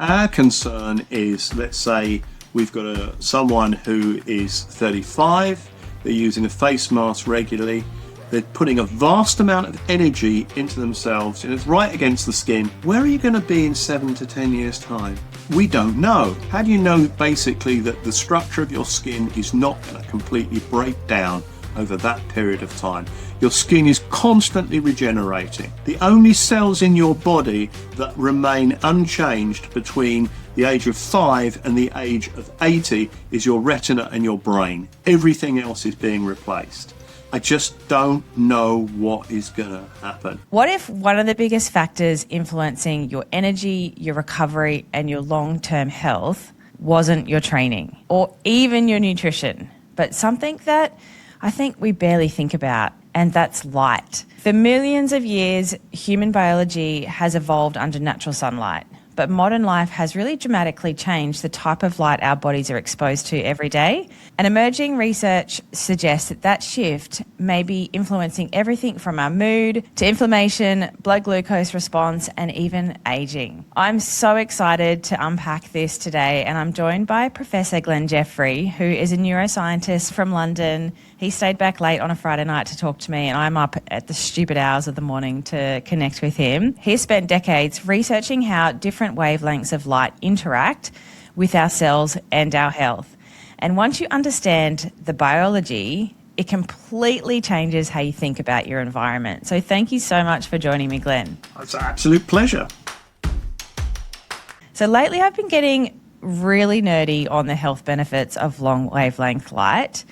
Our concern is, let's say we've got someone who is 35, they're using a face mask regularly, they're putting a vast amount of energy into themselves and it's right against the skin. Where are you going to be in 7 to 10 years' time? We don't know. How do you know basically that the structure of your skin is not going to completely break down over that period of time? Your skin is constantly regenerating. The only cells in your body that remain unchanged between the age of 5 and the age of 80 is your retina and your brain. Everything else is being replaced. I just don't know what is going to happen. What if one of the biggest factors influencing your energy, your recovery, and your long-term health wasn't your training or even your nutrition, but something that I think we barely think about, and that's light. For millions of years, human biology has evolved under natural sunlight, but modern life has really dramatically changed the type of light our bodies are exposed to every day. And emerging research suggests that shift may be influencing everything from our mood to inflammation, blood glucose response, and even aging. I'm so excited to unpack this today, and I'm joined by Professor Glen Jeffery, who is a neuroscientist from London. He stayed back late on a Friday night to talk to me, and I'm up at the stupid hours of the morning to connect with him. He spent decades researching how different wavelengths of light interact with our cells and our health. And once you understand the biology, it completely changes how you think about your environment. So thank you so much for joining me, Glen. It's an absolute pleasure. So lately I've been getting really nerdy on the health benefits of long wavelength light.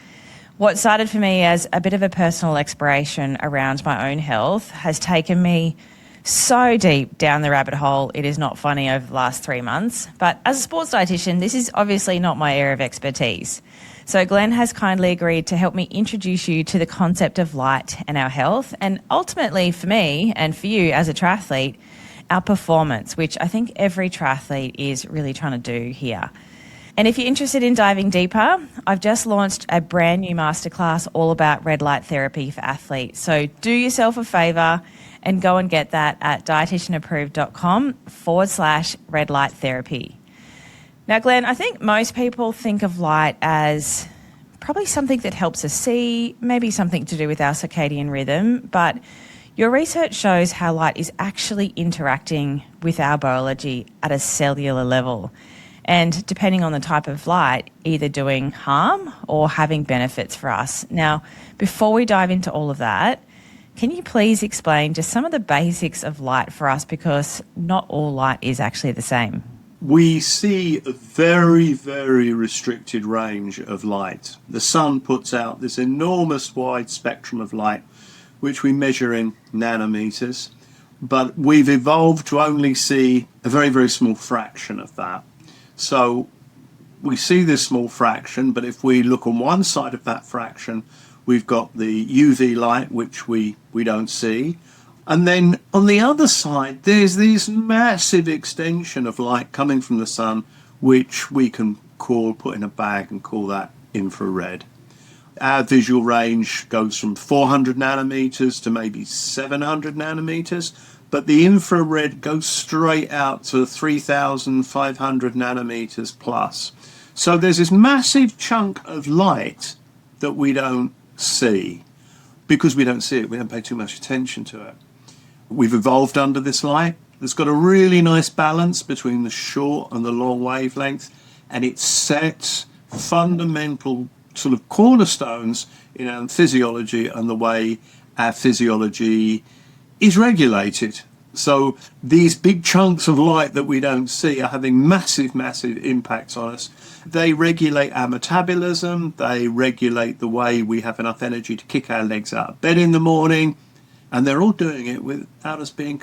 What started for me as a bit of a personal exploration around my own health has taken me so deep down the rabbit hole, it is not funny, over the last 3 months. But as a sports dietitian, this is obviously not my area of expertise. So Glen has kindly agreed to help me introduce you to the concept of light and our health, and ultimately for me and for you as a triathlete, our performance, which I think every triathlete is really trying to do here. And if you're interested in diving deeper, I've just launched a brand new masterclass all about red light therapy for athletes. So do yourself a favour and go and get that at dietitianapproved.com/red light therapy. Now, Glen, I think most people think of light as probably something that helps us see, maybe something to do with our circadian rhythm, but your research shows how light is actually interacting with our biology at a cellular level. And depending on the type of light, either doing harm or having benefits for us. Now, before we dive into all of that, can you please explain just some of the basics of light for us, because not all light is actually the same? We see a very, very restricted range of light. The sun puts out this enormous wide spectrum of light, which we measure in nanometers, but we've evolved to only see a very, very small fraction of that. So we see this small fraction, but if we look on one side of that fraction, we've got the UV light, which we don't see. And then on the other side, there's this massive extension of light coming from the sun, which we can put in a bag and call that infrared. Our visual range goes from 400 nanometers to maybe 700 nanometers, but the infrared goes straight out to 3,500 nanometers plus. So there's this massive chunk of light that we don't see. Because we don't see it, we don't pay too much attention to it. We've evolved under this light. It's got a really nice balance between the short and the long wavelength, and it sets fundamental sort of cornerstones in our physiology and the way our physiology is regulated. So these big chunks of light that we don't see are having massive, massive impacts on us. They regulate our metabolism. They regulate the way we have enough energy to kick our legs out of bed in the morning. And they're all doing it without us being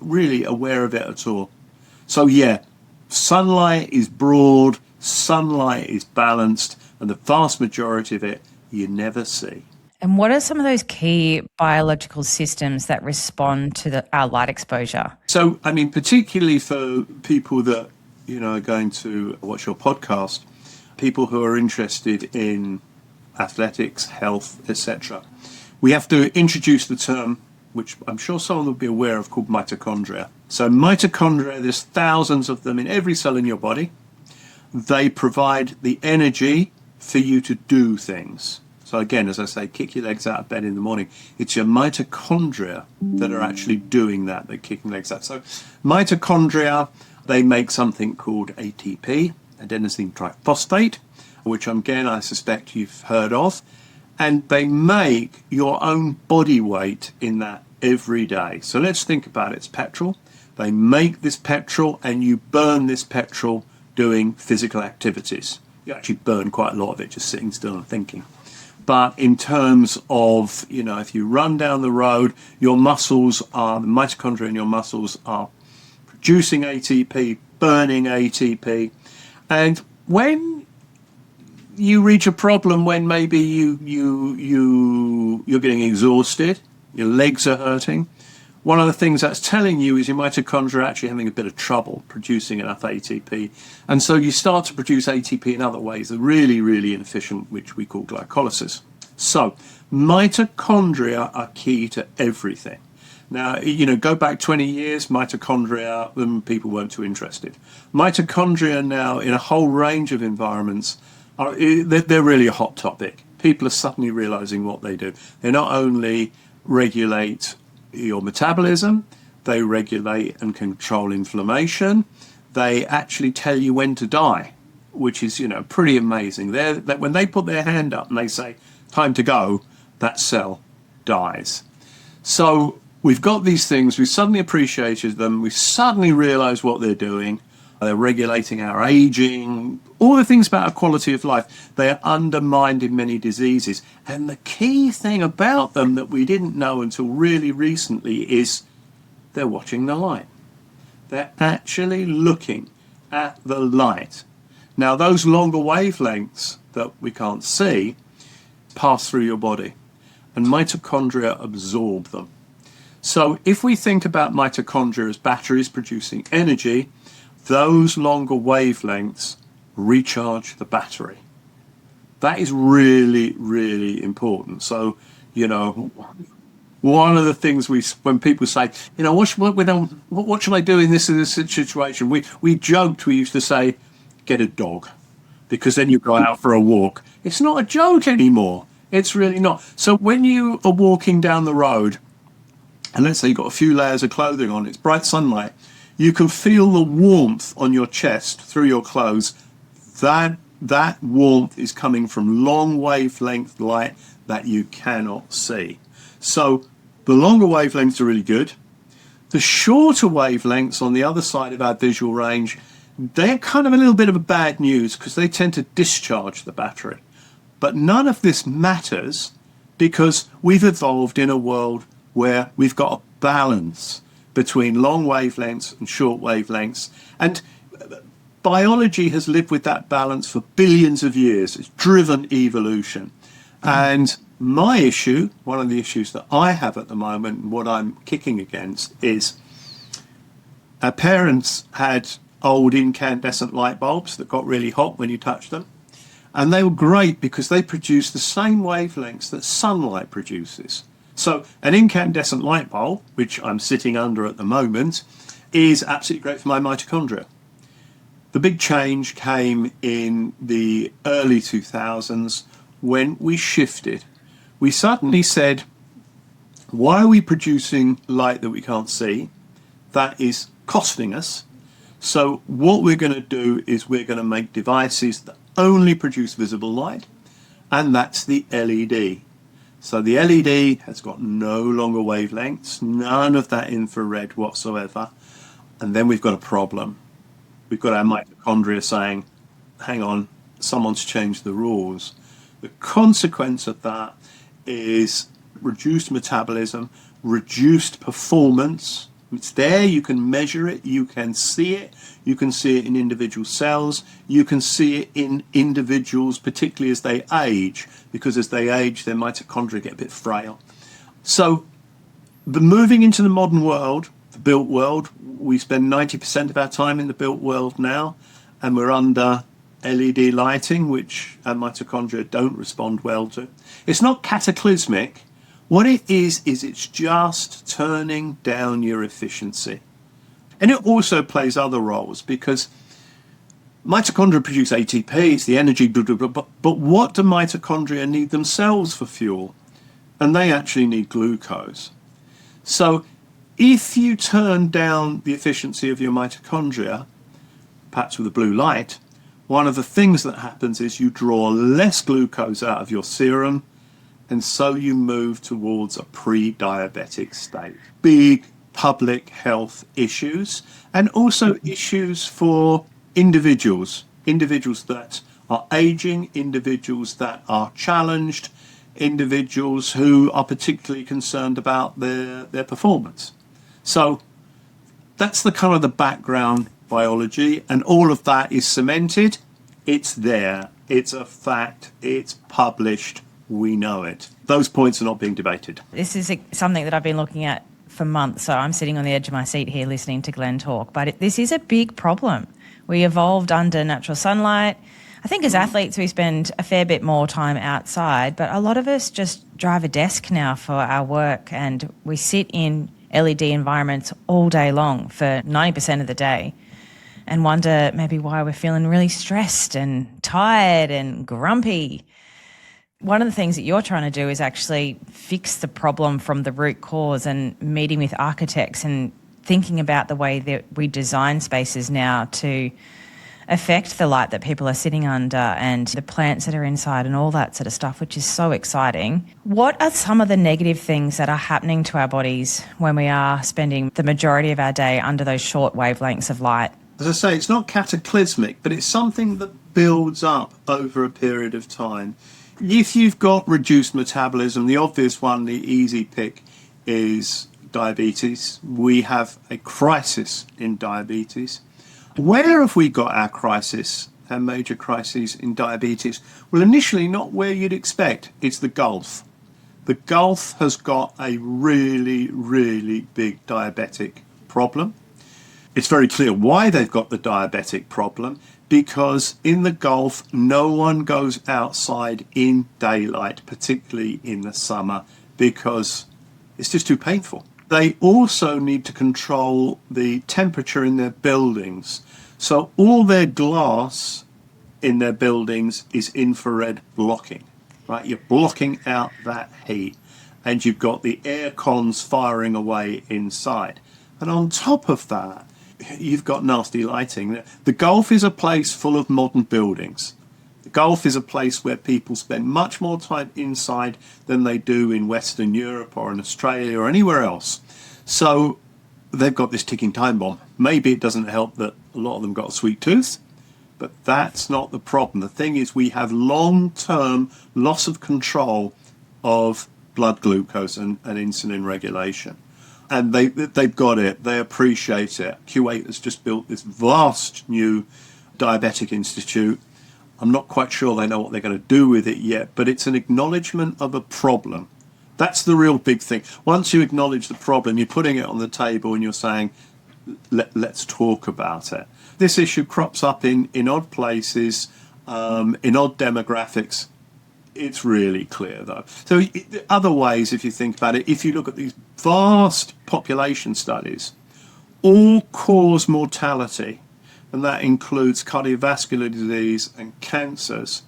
really aware of it at all. So yeah, sunlight is broad, sunlight is balanced, and the vast majority of it you never see. And what are some of those key biological systems that respond to our light exposure? So, I mean, particularly for people that, are going to watch your podcast, people who are interested in athletics, health, etc., we have to introduce the term which I'm sure someone will be aware of, called mitochondria. So mitochondria, there's thousands of them in every cell in your body. They provide the energy for you to do things. So again, as I say, kick your legs out of bed in the morning. It's your mitochondria that are actually doing that. They're kicking legs out. So mitochondria, they make something called ATP, adenosine triphosphate, which again, I suspect you've heard of. And they make your own body weight in that every day. So let's think about it. It's petrol. They make this petrol and you burn this petrol doing physical activities. You actually burn quite a lot of it just sitting still and thinking. But in terms of, if you run down the road, the mitochondria in your muscles are producing ATP, burning ATP. And when you reach a problem, when maybe you're getting exhausted, your legs are hurting, one of the things that's telling you is your mitochondria are actually having a bit of trouble producing enough ATP. And so you start to produce ATP in other ways that are really, really inefficient, which we call glycolysis. So mitochondria are key to everything. Now, go back 20 years, mitochondria, people weren't too interested. Mitochondria now, in a whole range of environments, they're really a hot topic. People are suddenly realizing what they do. They not only regulate your metabolism, they regulate and control inflammation. They actually tell you when to die, which is, pretty amazing. When they put their hand up and they say, time to go, that cell dies. So we've got these things, we suddenly appreciated them, we suddenly realize what they're doing. They're regulating our aging, all the things about our quality of life. They are undermined in many diseases. And the key thing about them that we didn't know until really recently is they're watching the light. They're actually looking at the light. Now, those longer wavelengths that we can't see pass through your body, and mitochondria absorb them. So if we think about mitochondria as batteries producing energy, those longer wavelengths recharge the battery. That is really, really important. So, one of the things when people say, what should I do in this situation? We joked, we used to say, get a dog, because then you go out for a walk. It's not a joke anymore. It's really not. So when you are walking down the road, and let's say you've got a few layers of clothing on, it's bright sunlight, you can feel the warmth on your chest through your clothes. That warmth is coming from long wavelength light that you cannot see. So the longer wavelengths are really good. The shorter wavelengths on the other side of our visual range, they're kind of a little bit of a bad news because they tend to discharge the battery. But none of this matters because we've evolved in a world where we've got a balance between long wavelengths and short wavelengths. And biology has lived with that balance for billions of years. It's driven evolution. And my issue, one of the issues that I have at the moment, and what I'm kicking against, is our parents had old incandescent light bulbs that got really hot when you touched them. And they were great because they produced the same wavelengths that sunlight produces. So an incandescent light bulb, which I'm sitting under at the moment, is absolutely great for my mitochondria. The big change came in the early 2000s when we shifted. We suddenly said, why are we producing light that we can't see? That is costing us. So what we're going to do is we're going to make devices that only produce visible light, and that's the LED. So the LED has got no longer wavelengths, none of that infrared whatsoever. And then we've got a problem. We've got our mitochondria saying, hang on, someone's changed the rules. The consequence of that is reduced metabolism, reduced performance. It's there, you can measure it, you can see it. You can see it in individual cells. You can see it in individuals, particularly as they age, because as they age, their mitochondria get a bit frail. So moving into the modern world, the built world, we spend 90% of our time in the built world now, and we're under LED lighting, which our mitochondria don't respond well to. It's not cataclysmic, What it is it's just turning down your efficiency. And it also plays other roles because mitochondria produce ATP, it's the energy, but what do mitochondria need themselves for fuel? And they actually need glucose. So if you turn down the efficiency of your mitochondria, perhaps with a blue light, one of the things that happens is you draw less glucose out of your serum, and so you move towards a pre-diabetic state. Big public health issues, and also issues for individuals that are aging, individuals that are challenged, individuals who are particularly concerned about their performance. So that's the kind of the background biology, and all of that is cemented. It's there, it's a fact, it's published, we know it. Those points are not being debated. This is something that I've been looking at for months, so I'm sitting on the edge of my seat here listening to Glen talk, but this is a big problem. We evolved under natural sunlight. I think as athletes we spend a fair bit more time outside, but a lot of us just drive a desk now for our work, and we sit in LED environments all day long for 90% of the day and wonder maybe why we're feeling really stressed and tired and grumpy. One of the things that you're trying to do is actually fix the problem from the root cause, and meeting with architects and thinking about the way that we design spaces now to affect the light that people are sitting under and the plants that are inside and all that sort of stuff, which is so exciting. What are some of the negative things that are happening to our bodies when we are spending the majority of our day under those short wavelengths of light? As I say, it's not cataclysmic, but it's something that builds up over a period of time. If you've got reduced metabolism, the obvious one, the easy pick, is diabetes. We have a crisis in diabetes. Where have we got our crisis, our major crises in diabetes? Well, initially not where you'd expect. It's the Gulf. The Gulf has got a really, really big diabetic problem. It's very clear why they've got the diabetic problem, because in the Gulf, no one goes outside in daylight, particularly in the summer, because it's just too painful. They also need to control the temperature in their buildings. So all their glass in their buildings is infrared blocking, right? You're blocking out that heat, and you've got the air cons firing away inside. And on top of that, you've got nasty lighting. The Gulf is a place full of modern buildings. The Gulf is a place where people spend much more time inside than they do in Western Europe or in Australia or anywhere else. So they've got this ticking time bomb. Maybe it doesn't help that a lot of them got a sweet tooth, but that's not the problem. The thing is, we have long-term loss of control of blood glucose and insulin regulation. And they've got it. They appreciate it. Q8 has just built this vast new diabetic institute. I'm not quite sure they know what they're going to do with it yet, but it's an acknowledgement of a problem. That's the real big thing. Once you acknowledge the problem, you're putting it on the table and you're saying, let's talk about it. This issue crops up in odd places, in odd demographics. It's really clear, though. So other ways, if you think about it, if you look at these vast population studies, all-cause mortality, and that includes cardiovascular disease and cancers,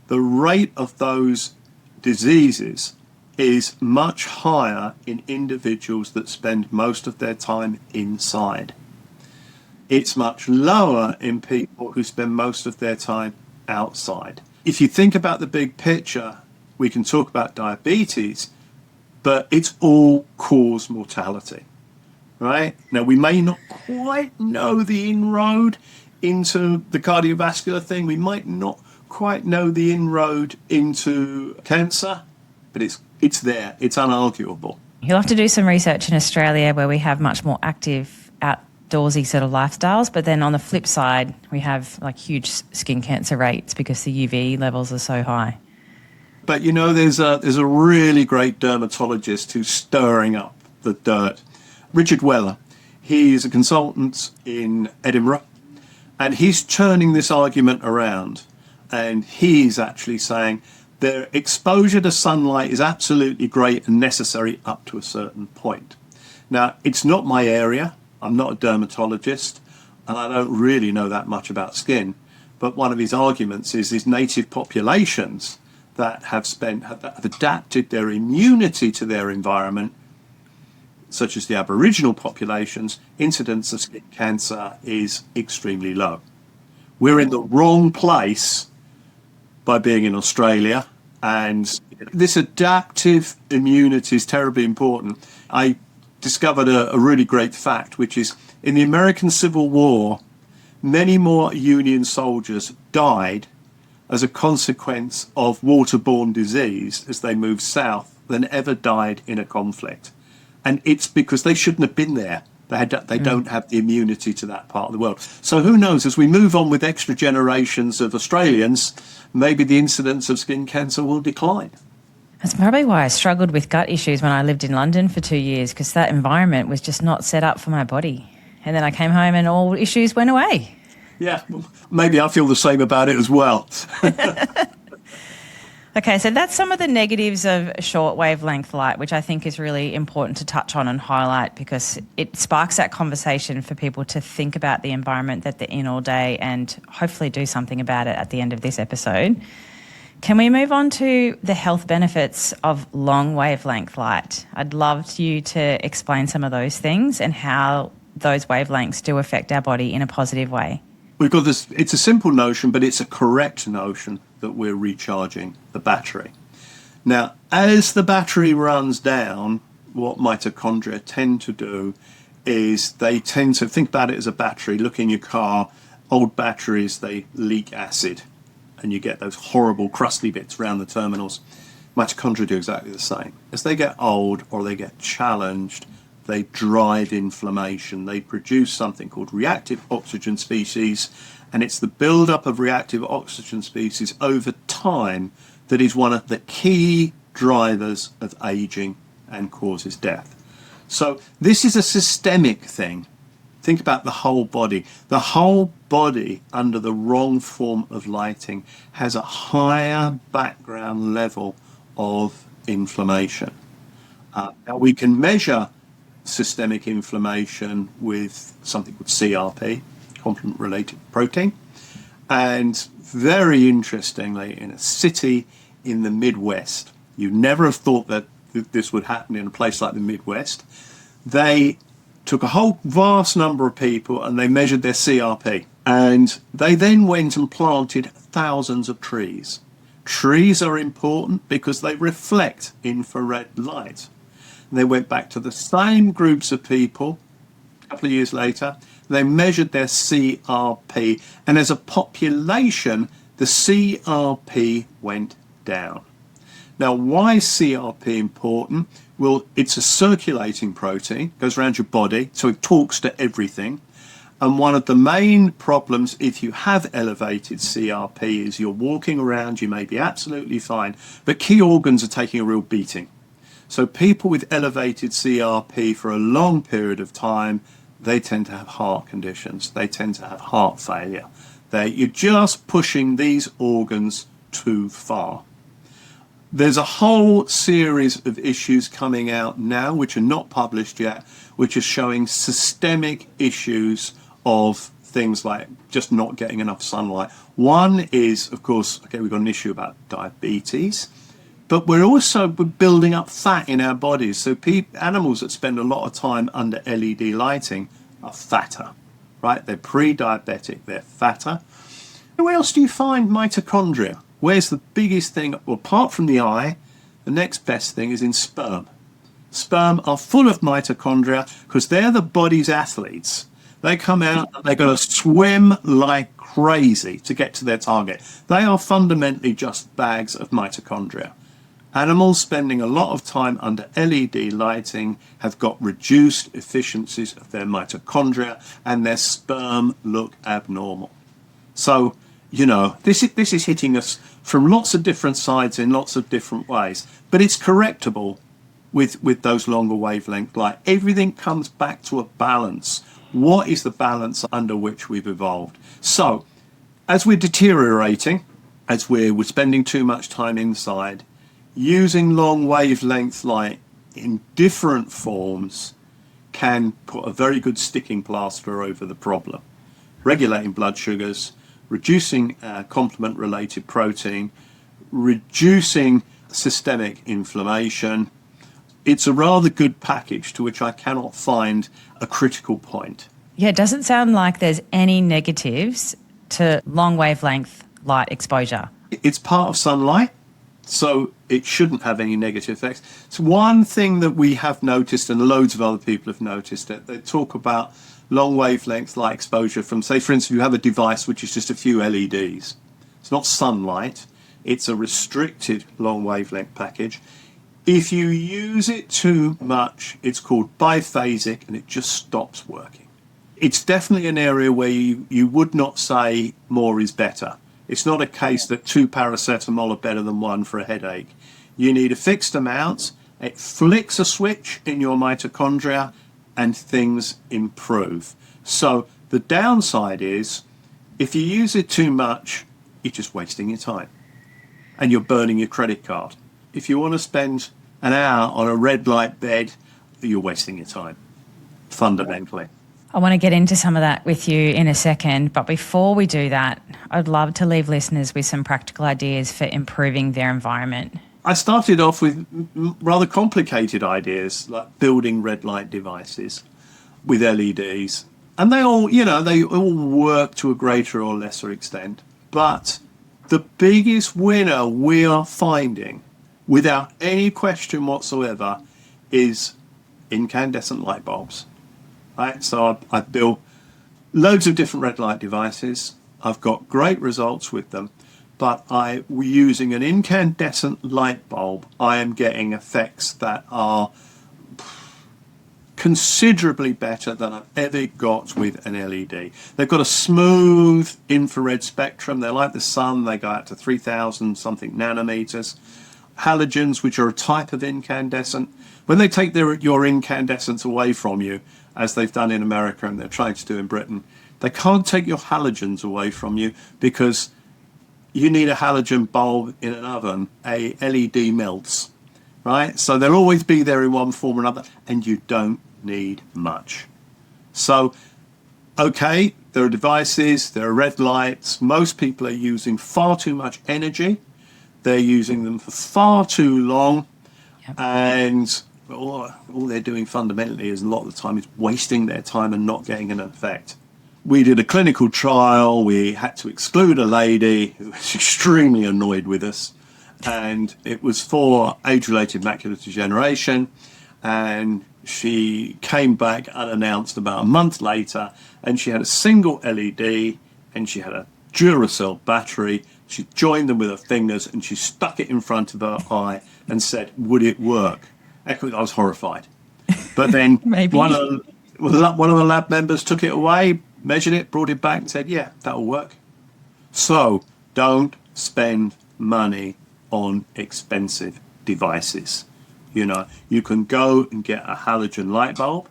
the rate of those diseases is much higher in individuals that spend most of their time inside. It's much lower in people who spend most of their time outside. If you think about the big picture, we can talk about diabetes, but it's all-cause mortality, right? Now, we may not quite know the inroad into the cardiovascular thing. We might not quite know the inroad into cancer, but it's there. It's unarguable. You'll have to do some research in Australia where we have much more active outdoorsy sort of lifestyles, but then on the flip side, we have like huge skin cancer rates because the UV levels are so high. But you know, there's a really great dermatologist who's stirring up the dirt, Richard Weller. He's a consultant in Edinburgh, and he's turning this argument around, and he's actually saying Their exposure to sunlight is absolutely great and necessary up to a certain point. Now, it's not my area. I'm not a dermatologist, and I don't really know that much about skin. But one of his arguments is these native populations that have adapted their immunity to their environment, such as the Aboriginal populations, incidence of skin cancer is extremely low. We're in the wrong place by being in Australia, and this adaptive immunity is terribly important. I discovered a really great fact, which is in the American Civil War, many more Union soldiers died as a consequence of waterborne disease as they moved south than ever died in a conflict. And it's because they shouldn't have been there. They don't have the immunity to that part of the world. So who knows, as we move on with extra generations of Australians, maybe the incidence of skin cancer will decline. That's probably why I struggled with gut issues when I lived in London for 2 years, because that environment was just not set up for my body. And then I came home and all issues went away. Yeah, well, maybe I feel the same about it as well. Okay, so that's some of the negatives of short wavelength light, which I think is really important to touch on and highlight, because it sparks that conversation for people to think about the environment that they're in all day and hopefully do something about it at the end of this episode. Can we move on to the health benefits of long wavelength light? I'd love you to explain some of those things and how those wavelengths do affect our body in a positive way. We've got this, it's a simple notion, but it's a correct notion that we're recharging the battery. Now, as the battery runs down, what mitochondria tend to do is they tend to think about it as a battery. Look in your car, old batteries, they leak acid, and you get those horrible crusty bits around the terminals. Mitochondria do exactly the same. As they get old or they get challenged, they drive inflammation. They produce something called reactive oxygen species, and it's the buildup of reactive oxygen species over time that is one of the key drivers of aging and causes death. So this is a systemic thing. Think about the whole body. The whole body, under the wrong form of lighting, has a higher background level of inflammation. Now we can measure systemic inflammation with something called CRP, complement-related protein. And very interestingly, in a city in the Midwest, you'd never have thought that this would happen in a place like the Midwest. They took a whole vast number of people and they measured their CRP. And they then went and planted thousands of trees. Trees are important because they reflect infrared light. They went back to the same groups of people a couple of years later. They measured their CRP, and as a population, the CRP went down. Now, why is CRP important? Well, it's a circulating protein, goes around your body, so it talks to everything. And one of the main problems if you have elevated CRP is you're walking around, you may be absolutely fine, but key organs are taking a real beating. So people with elevated CRP for a long period of time, they tend to have heart conditions. They tend to have heart failure. You're just pushing these organs too far. There's a whole series of issues coming out now, which are not published yet, which are showing systemic issues of things like just not getting enough sunlight. One is, of course, we've got an issue about diabetes. But we're also building up fat in our bodies. So animals that spend a lot of time under LED lighting are fatter, right? They're pre-diabetic, they're fatter. Where else do you find mitochondria? Where's the biggest thing? Well, apart from the eye, the next best thing is in sperm. Sperm are full of mitochondria because they're the body's athletes. They come out and they're going to swim like crazy to get to their target. They are fundamentally just bags of mitochondria. Animals spending a lot of time under LED lighting have got reduced efficiencies of their mitochondria and their sperm look abnormal. So, this is hitting us from lots of different sides in lots of different ways, but it's correctable with those longer wavelength light. Everything comes back to a balance. What is the balance under which we've evolved? So, as we're deteriorating, as we're spending too much time inside, using long wavelength light in different forms can put a very good sticking plaster over the problem. Regulating blood sugars, reducing complement-related protein, reducing systemic inflammation. It's a rather good package to which I cannot find a critical point. Yeah, it doesn't sound like there's any negatives to long wavelength light exposure. It's part of sunlight, so it shouldn't have any negative effects. It's one thing that we have noticed, and loads of other people have noticed it. They talk about long wavelength light exposure from, say, for instance, you have a device which is just a few LEDs. It's not sunlight. It's a restricted long wavelength package. If you use it too much, it's called biphasic, and it just stops working. It's definitely an area where you would not say more is better. It's not a case that 2 paracetamol are better than 1 for a headache. You need a fixed amount. It flicks a switch in your mitochondria and things improve. So the downside is if you use it too much, you're just wasting your time and you're burning your credit card. If you want to spend an hour on a red light bed, you're wasting your time, fundamentally. I want to get into some of that with you in a second, but before we do that, I'd love to leave listeners with some practical ideas for improving their environment. I started off with rather complicated ideas, like building red light devices with LEDs. And they all work to a greater or lesser extent. But the biggest winner we are finding, without any question whatsoever, is incandescent light bulbs. Right? So I've built loads of different red light devices. I've got great results with them. But using an incandescent light bulb, I am getting effects that are considerably better than I've ever got with an LED. They've got a smooth infrared spectrum. They're like the sun. They go out to 3,000 something nanometers. Halogens, which are a type of incandescent, when they take your incandescence away from you, as they've done in America and they're trying to do in Britain, they can't take your halogens away from you because you need a halogen bulb in an oven. A LED melts, right? So they'll always be there in one form or another, and you don't need much. So, okay, there are devices, there are red lights. Most people are using far too much energy. They're using them for far too long. Yep. And all they're doing fundamentally is a lot of the time is wasting their time and not getting an effect. We did a clinical trial. We had to exclude a lady who was extremely annoyed with us. And it was for age-related macular degeneration. And she came back unannounced about a month later. And she had a single LED and she had a Duracell battery. She joined them with her fingers and she stuck it in front of her eye and said, would it work? I was horrified. But then one of the lab members took it away, measured it, brought it back and said, yeah, that'll work. So don't spend money on expensive devices. You can go and get a halogen light bulb,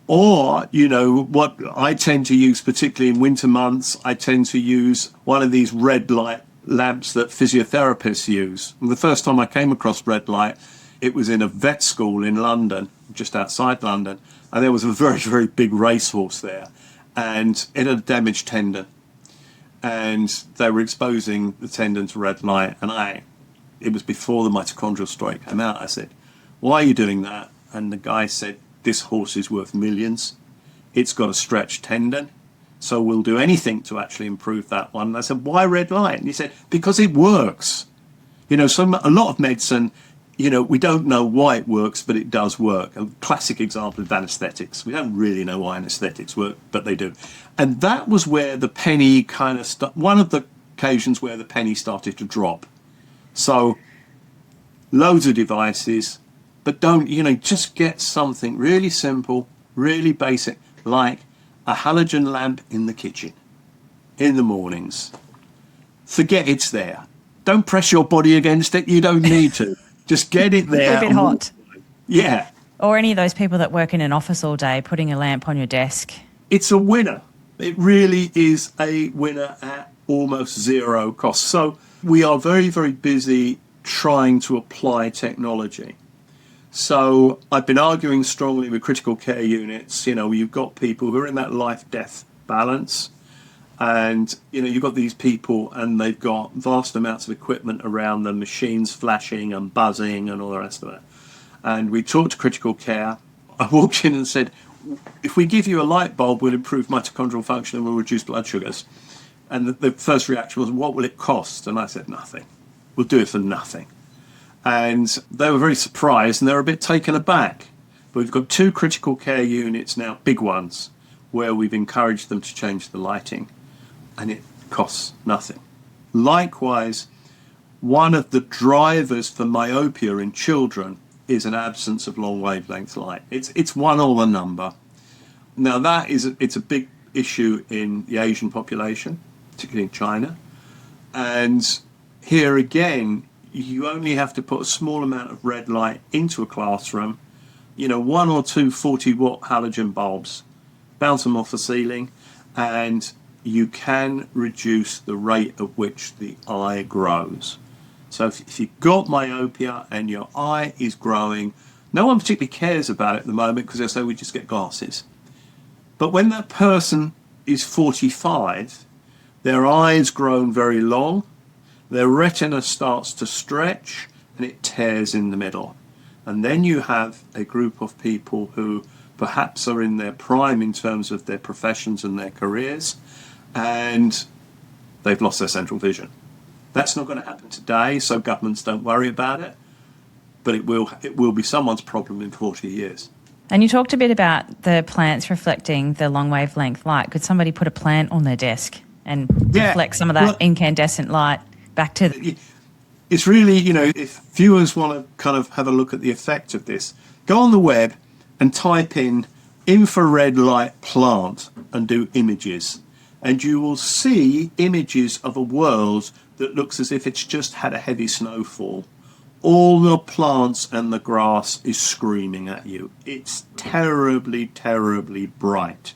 or, what I tend to use, particularly in winter months, I tend to use one of these red light lamps that physiotherapists use. And the first time I came across red light, it was in a vet school in London, just outside London, and there was a very, very big racehorse there, and it had a damaged tendon, and they were exposing the tendon to red light, and it was before the mitochondrial story came out. I said, why are you doing that? And the guy said, this horse is worth millions. It's got a stretched tendon, so we'll do anything to actually improve that one. And I said, why red light? And he said, because it works. A lot of medicine, we don't know why it works, but it does work. A classic example of anesthetics. We don't really know why anesthetics work, but they do. And that was where the penny kind of one of the occasions where the penny started to drop. So loads of devices, but don't, just get something really simple, really basic, like a halogen lamp in the kitchen in the mornings. Forget it's there. Don't press your body against it. You don't need to. Just get it there. A bit hot. Yeah. Or any of those people that work in an office all day, putting a lamp on your desk. It's a winner. It really is a winner at almost zero cost. So we are very, very busy trying to apply technology. So I've been arguing strongly with critical care units. You've got people who are in that life-death balance, and you've got these people and they've got vast amounts of equipment around them, machines flashing and buzzing and all the rest of it. And we talked to critical care. I walked in and said, if we give you a light bulb, we'll improve mitochondrial function and we'll reduce blood sugars. And the first reaction was, what will it cost? And I said, nothing. We'll do it for nothing. And they were very surprised and they were a bit taken aback. But we've got 2 critical care units now, big ones, where we've encouraged them to change the lighting, and it costs nothing. Likewise, one of the drivers for myopia in children is an absence of long wavelength light. It's one or the number. Now it's a big issue in the Asian population, particularly in China. And here again, you only have to put a small amount of red light into a classroom, 1 or 2 40-watt halogen bulbs, bounce them off the ceiling, and you can reduce the rate at which the eye grows. So if you've got myopia and your eye is growing, no one particularly cares about it at the moment because they say we just get glasses. But when that person is 45, their eye's grown very long, their retina starts to stretch and it tears in the middle. And then you have a group of people who perhaps are in their prime in terms of their professions and their careers, and they've lost their central vision. That's not going to happen today, so governments don't worry about it, but it will be someone's problem in 40 years. And you talked a bit about the plants reflecting the long wavelength light. Could somebody put a plant on their desk and reflect some of that incandescent light back to It's really, if viewers want to kind of have a look at the effect of this, go on the web and type in infrared light plant and do images. And you will see images of a world that looks as if it's just had a heavy snowfall. All the plants and the grass is screaming at you. It's terribly, terribly bright.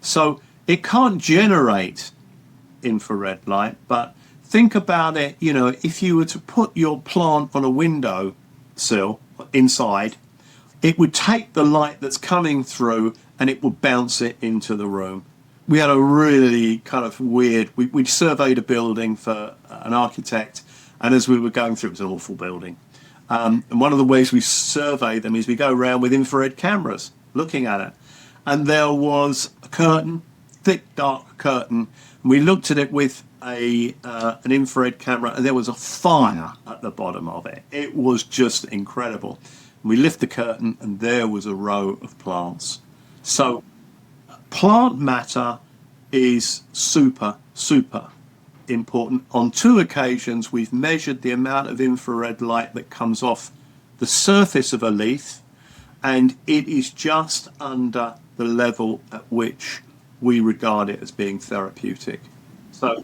So it can't generate infrared light, but think about it, if you were to put your plant on a window sill inside, it would take the light that's coming through and it would bounce it into the room. We had a really kind of weird, we surveyed a building for an architect, and as we were going through, it was an awful building. And one of the ways we survey them is we go around with infrared cameras looking at it. And there was a curtain, thick, dark curtain. And we looked at it with an infrared camera, and there was a fire at the bottom of it. It was just incredible. We lift the curtain, and there was a row of plants. So plant matter is super, super important. On 2 occasions, we've measured the amount of infrared light that comes off the surface of a leaf, and it is just under the level at which we regard it as being therapeutic. So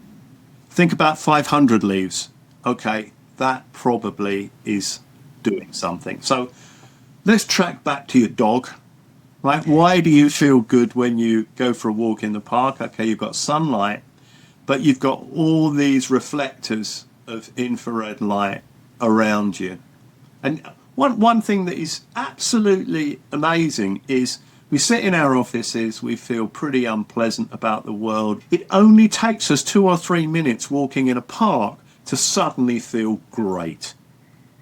think about 500 leaves. Okay, that probably is doing something. So let's track back to your dog. Right? Why do you feel good when you go for a walk in the park? Okay, you've got sunlight, but you've got all these reflectors of infrared light around you. And one thing that is absolutely amazing is we sit in our offices, we feel pretty unpleasant about the world. It only takes us 2 or 3 minutes walking in a park to suddenly feel great.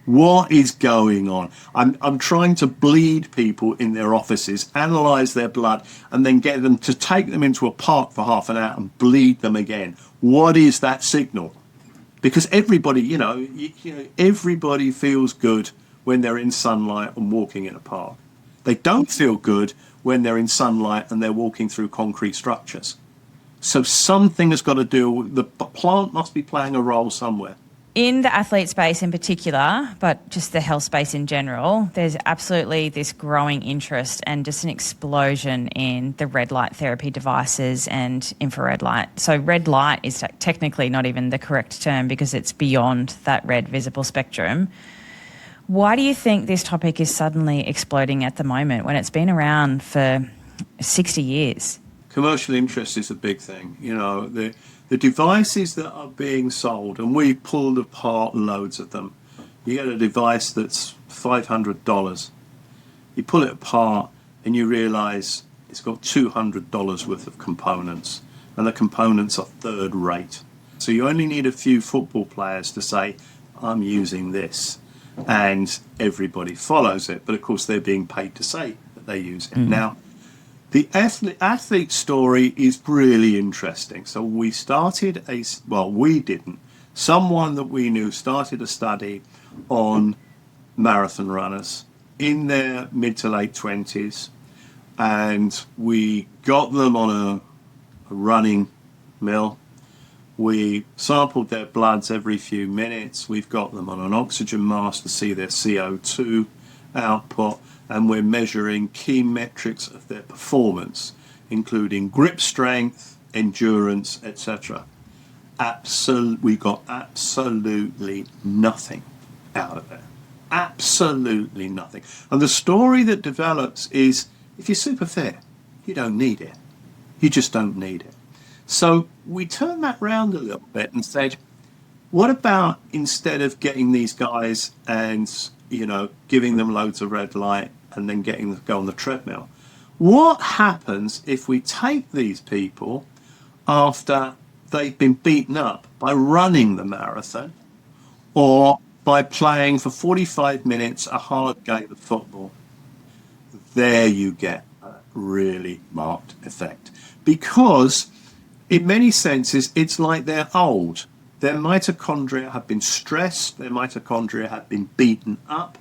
What is going on? I'm trying to bleed people in their offices, analyse their blood, and then get them to take them into a park for half an hour and bleed them again. What is that signal? Because everybody, everybody feels good when they're in sunlight and walking in a park. They don't feel good when they're in sunlight and they're walking through concrete structures. So something has got to do, the plant must be playing a role somewhere. In the athlete space in particular, but just the health space in general, there's absolutely this growing interest and just an explosion in the red light therapy devices and infrared light. So red light is technically not even the correct term because it's beyond that red visible spectrum. Why do you think this topic is suddenly exploding at the moment when it's been around for 60 years? Commercial interest is a big thing. The devices that are being sold, and we pulled apart loads of them. You get a device that's $500. You pull it apart and you realise it's got $200 worth of components, and the components are third rate. So you only need a few football players to say, I'm using this, and everybody follows it. But of course they're being paid to say that they use it. Now, the athlete story is really interesting. So we didn't. Someone that we knew started a study on marathon runners in their mid to late 20s, and we got them on a running mill. We sampled their bloods every few minutes. We've got them on an oxygen mask to see their CO2 output, and we're measuring key metrics of their performance, including grip strength, endurance, etc. We got absolutely nothing out of it. Absolutely nothing. And the story that develops is, if you're super fit, you don't need it. You just don't need it. So we turned that round a little bit and said, what about, instead of getting these guys and, giving them loads of red light and then getting them to go on the treadmill, what happens if we take these people after they've been beaten up by running the marathon or by playing for 45 minutes a hard game of football? There you get a really marked effect. Because in many senses, it's like they're old. Their mitochondria have been stressed. Their mitochondria have been beaten up.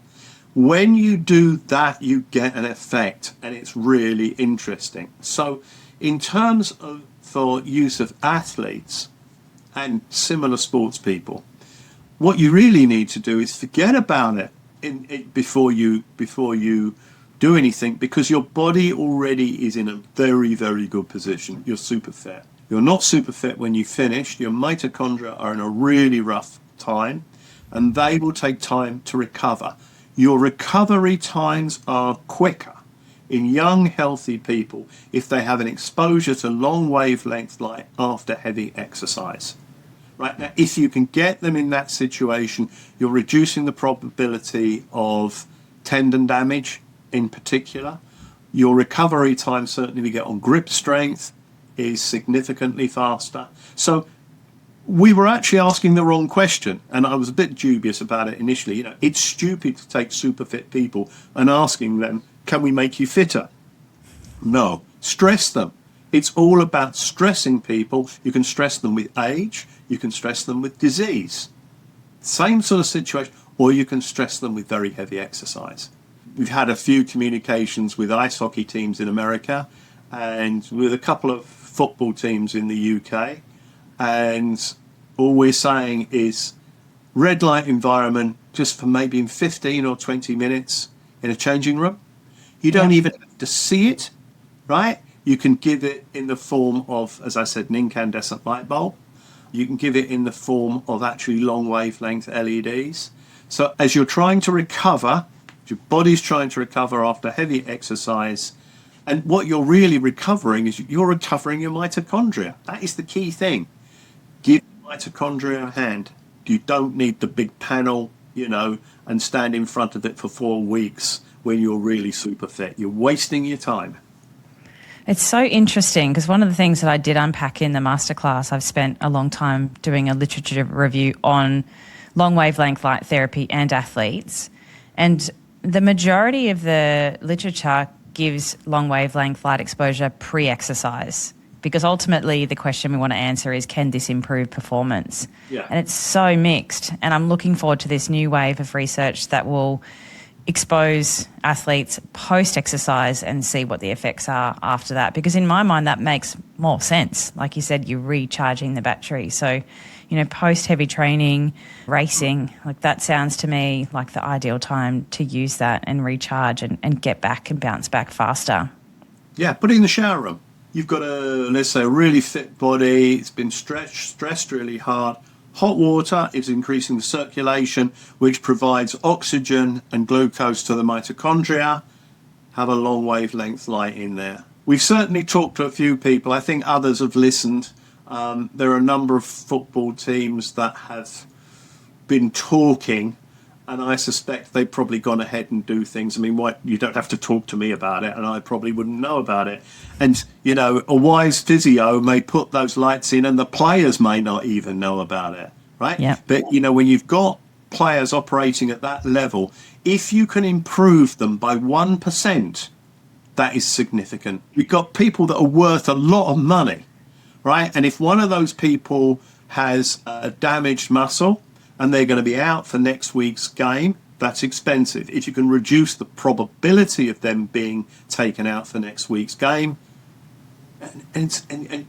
When you do that, you get an effect, and it's really interesting. So in terms of for use of athletes and similar sports people, what you really need to do is forget about it before you do anything, because your body already is in a very, very good position. You're super fit. You're not super fit when you finish. Your mitochondria are in a really rough time, and they will take time to recover. Your recovery times are quicker in young, healthy people if they have an exposure to long wavelength light after heavy exercise. Right now, if you can get them in that situation, you're reducing the probability of tendon damage in particular. Your recovery time, certainly to get on grip strength, is significantly faster. So we were actually asking the wrong question, and I was a bit dubious about it initially. It's stupid to take super fit people and asking them, can we make you fitter? No, stress them. It's all about stressing people. You can stress them with age, you can stress them with disease. Same sort of situation, or you can stress them with very heavy exercise. We've had a few communications with ice hockey teams in America and with a couple of football teams in the UK. And all we're saying is red light environment just for maybe 15 or 20 minutes in a changing room. You don't even have to see it, right? You can give it in the form of, as I said, an incandescent light bulb. You can give it in the form of actually long wavelength LEDs. So as you're trying to recover, your body's trying to recover after heavy exercise, and what you're really recovering is you're recovering your mitochondria. That is the key thing. Give mitochondria a hand. You don't need the big panel, and stand in front of it for 4 weeks when you're really super fit. You're wasting your time. It's so interesting because one of the things that I did unpack in the masterclass, I've spent a long time doing a literature review on long wavelength light therapy and athletes. And the majority of the literature gives long wavelength light exposure pre-exercise, because ultimately the question we want to answer is, can this improve performance? Yeah. And it's so mixed. And I'm looking forward to this new wave of research that will expose athletes post-exercise and see what the effects are after that. Because in my mind, that makes more sense. Like you said, you're recharging the battery. So, post-heavy training, racing, like that sounds to me like the ideal time to use that and recharge and get back and bounce back faster. Yeah, put it in the shower room. You've got let's say, a really fit body. It's been stressed really hard. Hot water is increasing the circulation, which provides oxygen and glucose to the mitochondria. Have a long wavelength light in there. We've certainly talked to a few people. I think others have listened There are a number of football teams that have been talking, and I suspect they've probably gone ahead and do things. I mean, you don't have to talk to me about it, and I probably wouldn't know about it. And, a wise physio may put those lights in, and the players may not even know about it, right? Yeah. But, when you've got players operating at that level, if you can improve them by 1%, that is significant. You've got people that are worth a lot of money, right? And if one of those people has a damaged muscle and they're going to be out for next week's game, that's expensive. If you can reduce the probability of them being taken out for next week's game, and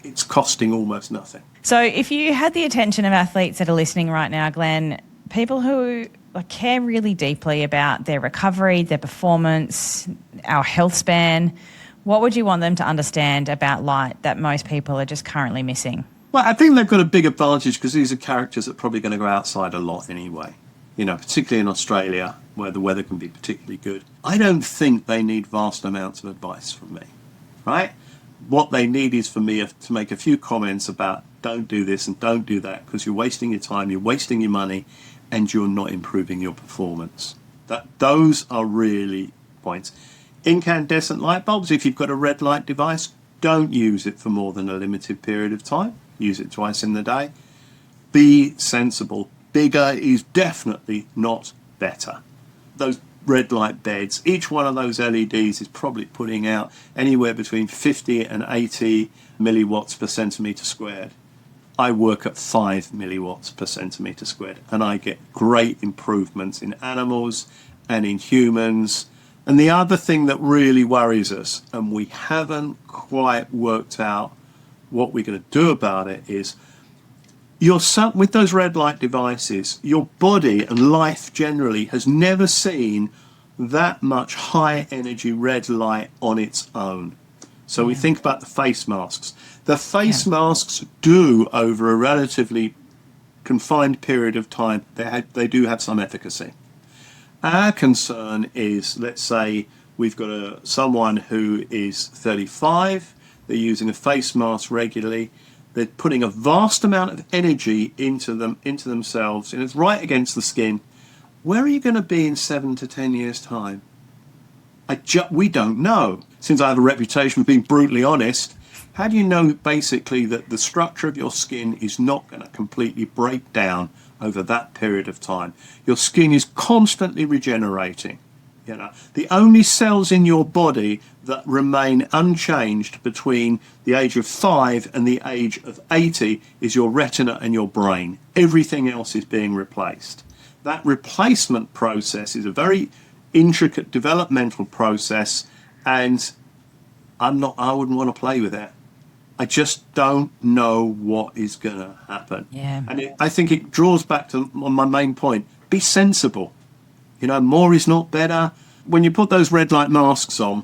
it's costing almost nothing. So if you had the attention of athletes that are listening right now, Glen, people who care really deeply about their recovery, their performance, our health span, what would you want them to understand about light that most people are just currently missing? Well, I think they've got a big advantage because these are characters that are probably going to go outside a lot anyway, particularly in Australia where the weather can be particularly good. I don't think they need vast amounts of advice from me, right? What they need is for me to make a few comments about don't do this and don't do that because you're wasting your time, you're wasting your money, and you're not improving your performance. Those are really points. Incandescent light bulbs, if you've got a red light device, don't use it for more than a limited period of time. Use it twice in the day. Be sensible. Bigger is definitely not better. Those red light beds, each one of those LEDs is probably putting out anywhere between 50 and 80 milliwatts per centimetre squared. I work at 5 milliwatts per centimetre squared, and I get great improvements in animals and in humans. And the other thing that really worries us, and we haven't quite worked out what we're going to do about it, is with those red light devices, your body and life generally has never seen that much high energy red light on its own. So we think about the face masks. The face masks do, over a relatively confined period of time, they do have some efficacy. Our concern is, let's say we've got someone who is 35, they're using a face mask regularly, they're putting a vast amount of energy into themselves, and it's right against the skin. Where are you going to be in 7 to 10 years' time? We don't know. Since I have a reputation for being brutally honest, how do you know basically that the structure of your skin is not going to completely break down over that period of time? Your skin is constantly regenerating. The only cells in your body that remain unchanged between the age of 5 and the age of 80 is your retina and your brain. Everything else is being replaced. That replacement process is a very intricate developmental process, and I wouldn't want to play with it. I just don't know what is going to happen. Yeah. And I think it draws back to my main point. Be sensible. More is not better. When you put those red light masks on,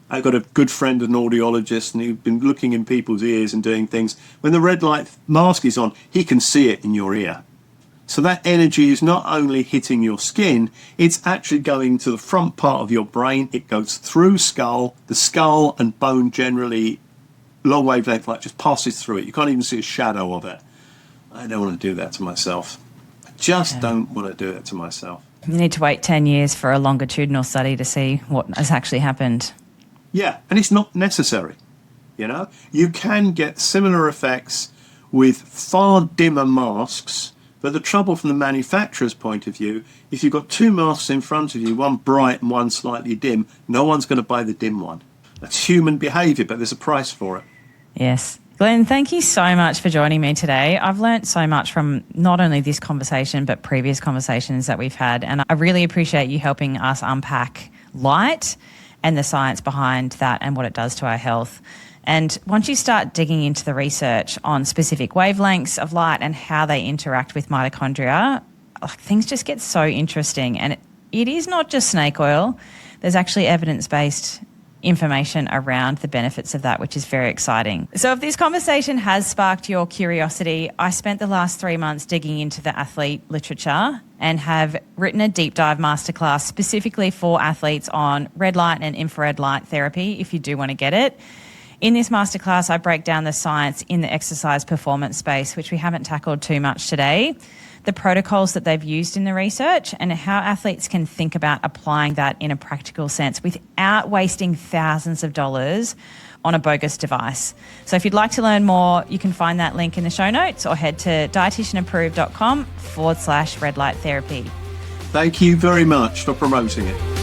I've got a good friend, an audiologist, and he's been looking in people's ears and doing things. When the red light mask is on, he can see it in your ear. So that energy is not only hitting your skin, it's actually going to the front part of your brain. It goes through the skull and bone generally, long wavelength light just passes through it. You can't even see a shadow of it. I don't want to do that to myself. I just don't want to do that to myself. You need to wait 10 years for a longitudinal study to see what has actually happened. Yeah, and it's not necessary. You can get similar effects with far dimmer masks. But the trouble from the manufacturer's point of view, if you've got two masks in front of you, one bright and one slightly dim, no one's going to buy the dim one. That's human behaviour, but there's a price for it. Yes. Glen, thank you so much for joining me today. I've learnt so much from not only this conversation, but previous conversations that we've had. And I really appreciate you helping us unpack light and the science behind that and what it does to our health. And once you start digging into the research on specific wavelengths of light and how they interact with mitochondria, things just get so interesting. And it is not just snake oil. There's actually evidence-based information around the benefits of that, which is very exciting. So if this conversation has sparked your curiosity, I spent the last 3 months digging into the athlete literature and have written a deep dive masterclass specifically for athletes on red light and infrared light therapy if you do want to get it. In this masterclass, I break down the science in the exercise performance space, which we haven't tackled too much today, the protocols that they've used in the research, and how athletes can think about applying that in a practical sense without wasting thousands of dollars on a bogus device. So if you'd like to learn more, you can find that link in the show notes or head to dietitianapproved.com/red light therapy. Thank you very much for promoting it.